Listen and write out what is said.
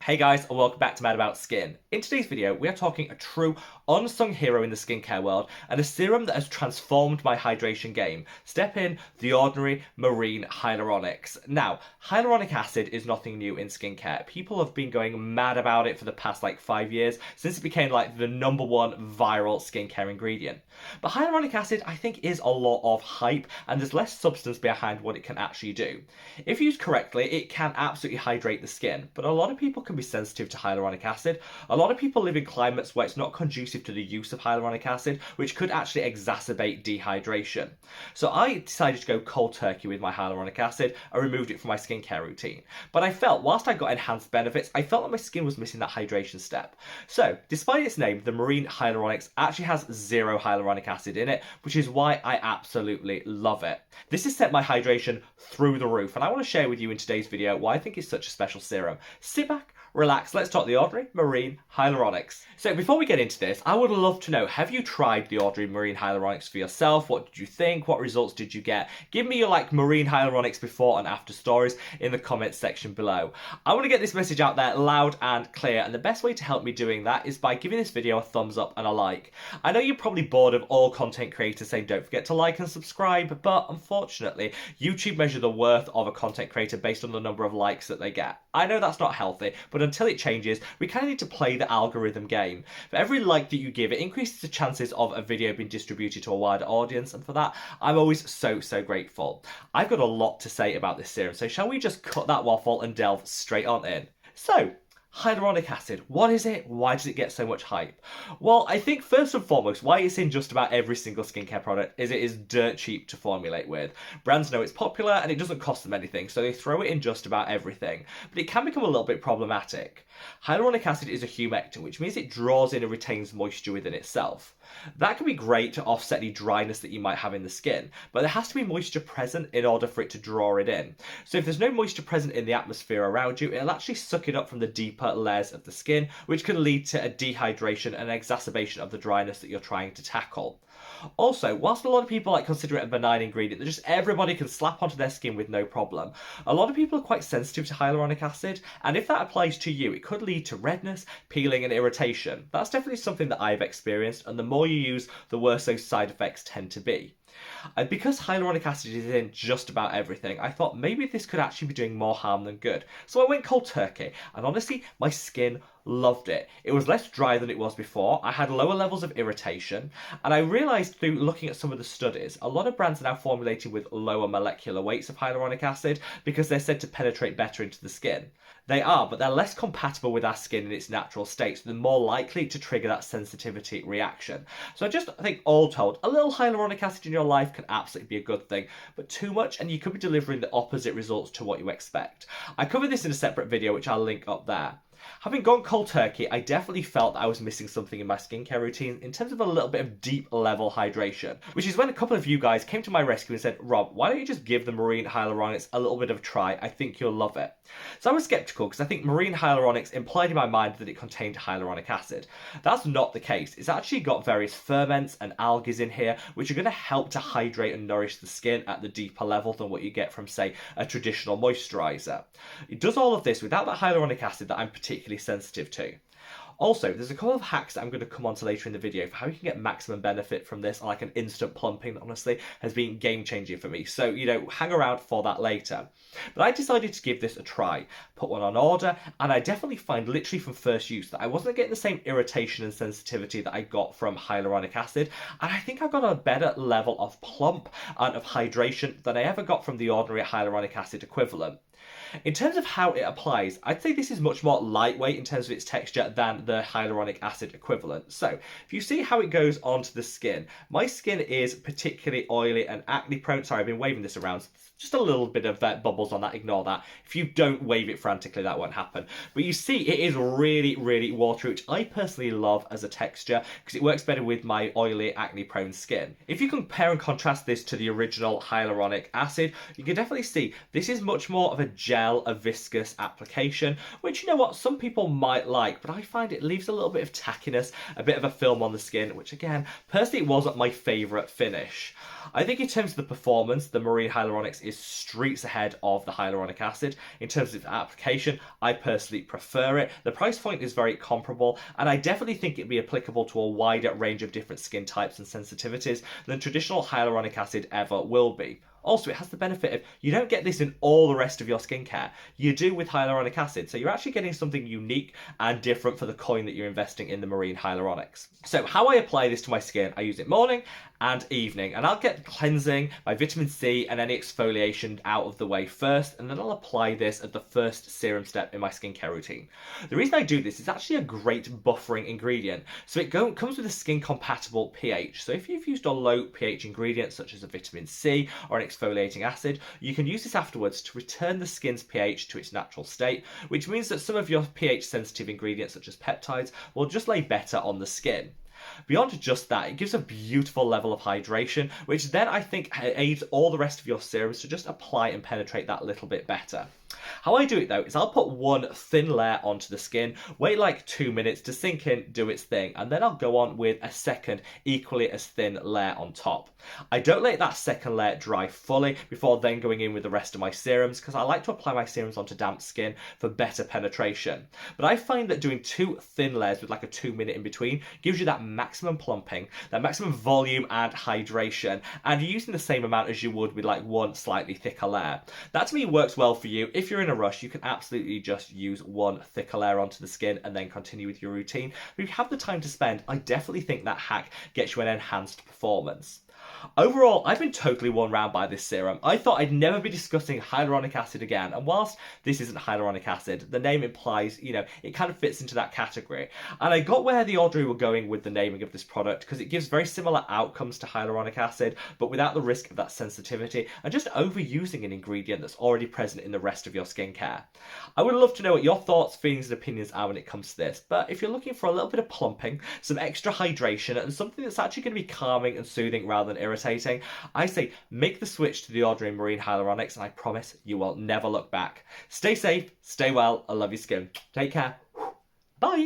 Hey guys, and welcome back to Mad About Skin. In today's video, we are talking a true unsung hero in the skincare world and a serum that has transformed my hydration game. Step in the Ordinary Marine Hyaluronics. Now, hyaluronic acid is nothing new in skincare. People have been going mad about it for the past 5 years since it became the #1 viral skincare ingredient. But hyaluronic acid, I think, is a lot of hype and there's less substance behind what it can actually do. If used correctly, it can absolutely hydrate the skin, but a lot of people can be sensitive to hyaluronic acid. A lot of people live in climates where it's not conducive to the use of hyaluronic acid, which could actually exacerbate dehydration. So I decided to go cold turkey with my hyaluronic acid. I removed it from my skincare routine. But I felt, whilst I got enhanced benefits, I felt like my skin was missing that hydration step. So, despite its name, the Marine Hyaluronics actually has zero hyaluronic acid in it, which is why I absolutely love it. This has set my hydration through the roof, and I want to share with you in today's video why I think it's such a special serum. Sit back, relax, let's talk the Ordinary Marine Hyaluronics. So before we get into this, I would love to know, have you tried the Ordinary Marine Hyaluronics for yourself? What did you think? What results did you get? Give me your Marine Hyaluronics before and after stories in the comments section below. I want to get this message out there loud and clear, and the best way to help me doing that is by giving this video a thumbs up and a like. I know you're probably bored of all content creators saying don't forget to like and subscribe, but unfortunately, YouTube measures the worth of a content creator based on the number of likes that they get. I know that's not healthy, but until it changes, we kind of need to play the algorithm game. For every like that you give, it increases the chances of a video being distributed to a wider audience, and for that, I'm always so grateful. I've got a lot to say about this serum, so shall we just cut that waffle and delve straight on in? So, hyaluronic acid, what is it? Why does it get so much hype? Well, I think first and foremost, why it's in just about every single skincare product is it is dirt cheap to formulate with. Brands know it's popular and it doesn't cost them anything, so they throw it in just about everything. But it can become a little bit problematic. Hyaluronic acid is a humectant, which means it draws in and retains moisture within itself. That can be great to offset the dryness that you might have in the skin, but there has to be moisture present in order for it to draw it in. So if there's no moisture present in the atmosphere around you, it'll actually suck it up from the deeper layers of the skin, which can lead to a dehydration and an exacerbation of the dryness that you're trying to tackle. Also, whilst a lot of people consider it a benign ingredient that just everybody can slap onto their skin with no problem, a lot of people are quite sensitive to hyaluronic acid, and if that applies to you, it could lead to redness, peeling and irritation. That's definitely something that I've experienced, and the more you use, the worse those side effects tend to be. And because hyaluronic acid is in just about everything, I thought maybe this could actually be doing more harm than good. So I went cold turkey, and honestly, my skin loved it. It was less dry than it was before, I had lower levels of irritation, and I realised through looking at some of the studies, a lot of brands are now formulating with lower molecular weights of hyaluronic acid because they're said to penetrate better into the skin. They are, but they're less compatible with our skin in its natural state, so they're more likely to trigger that sensitivity reaction. So I just think, all told, a little hyaluronic acid in your life can absolutely be a good thing, but too much and you could be delivering the opposite results to what you expect. I covered this in a separate video, which I'll link up there. Having gone cold turkey, I definitely felt that I was missing something in my skincare routine in terms of a little bit of deep level hydration, which is when a couple of you guys came to my rescue and said, Rob, why don't you just give the Marine Hyaluronics a little bit of a try? I think you'll love it. So I was skeptical because I think Marine Hyaluronics implied in my mind that it contained hyaluronic acid. That's not the case. It's actually got various ferments and algae in here, which are going to help to hydrate and nourish the skin at the deeper level than what you get from, say, a traditional moisturiser. It does all of this without that hyaluronic acid that I'm particularly sensitive to. Also, there's a couple of hacks that I'm going to come on to later in the video for how you can get maximum benefit from this, like an instant plumping that honestly has been game changing for me. So, hang around for that later. But I decided to give this a try, put one on order, and I definitely find literally from first use that I wasn't getting the same irritation and sensitivity that I got from hyaluronic acid, and I think I got a better level of plump and of hydration than I ever got from the Ordinary hyaluronic acid equivalent. In terms of how it applies, I'd say this is much more lightweight in terms of its texture than the hyaluronic acid equivalent. So, if you see how it goes onto the skin, my skin is particularly oily and acne prone. Sorry, I've been waving this around. Just a little bit of bubbles on that, ignore that. If you don't wave it frantically, that won't happen. But you see, it is really watery, which I personally love as a texture because it works better with my oily, acne-prone skin. If you compare and contrast this to the original hyaluronic acid, you can definitely see this is much more of a gel, a viscous application, which, you know what, some people might like, but I find it leaves a little bit of tackiness, a bit of a film on the skin, which again, personally wasn't my favourite finish. I think in terms of the performance, the Marine Hyaluronics is streets ahead of the hyaluronic acid. In terms of application, I personally prefer it. The price point is very comparable, and I definitely think it'd be applicable to a wider range of different skin types and sensitivities than traditional hyaluronic acid ever will be. Also, it has the benefit of you don't get this in all the rest of your skincare. You do with hyaluronic acid, so you're actually getting something unique and different for the coin that you're investing in the marine hyaluronics. So how I apply this to my skin, I use it morning and evening, and I'll get cleansing, my vitamin C and any exfoliation out of the way first, and then I'll apply this at the first serum step in my skincare routine. The reason I do this is actually a great buffering ingredient, so it comes with a skin compatible pH. So if you've used a low pH ingredient such as a vitamin C or an exfoliating acid, you can use this afterwards to return the skin's pH to its natural state, which means that some of your pH sensitive ingredients such as peptides will just lay better on the skin. Beyond just that, it gives a beautiful level of hydration, which then I think aids all the rest of your serums to just apply and penetrate that little bit better. How I do it though is I'll put one thin layer onto the skin, wait like 2 minutes to sink in, do its thing, and then I'll go on with a second equally as thin layer on top. I don't let that second layer dry fully before then going in with the rest of my serums, because I like to apply my serums onto damp skin for better penetration. But I find that doing 2 thin layers with like a 2-minute in between gives you that maximum plumping, that maximum volume and hydration, and you're using the same amount as you would with like one slightly thicker layer. That to me works well for you. If you're in a rush, you can absolutely just use one thicker layer onto the skin and then continue with your routine. But if you have the time to spend, I definitely think that hack gets you an enhanced performance. Overall, I've been totally won round by this serum. I thought I'd never be discussing hyaluronic acid again, and whilst this isn't hyaluronic acid, the name implies, it kind of fits into that category. And I got where the Ordinary were going with the naming of this product, because it gives very similar outcomes to hyaluronic acid, but without the risk of that sensitivity, and just overusing an ingredient that's already present in the rest of your skincare. I would love to know what your thoughts, feelings, and opinions are when it comes to this, but if you're looking for a little bit of plumping, some extra hydration, and something that's actually going to be calming and soothing rather than irritating, I say make the switch to the Ordinary Marine Hyaluronics, and I promise you will never look back. Stay safe, stay well, I love your skin. Take care. Bye.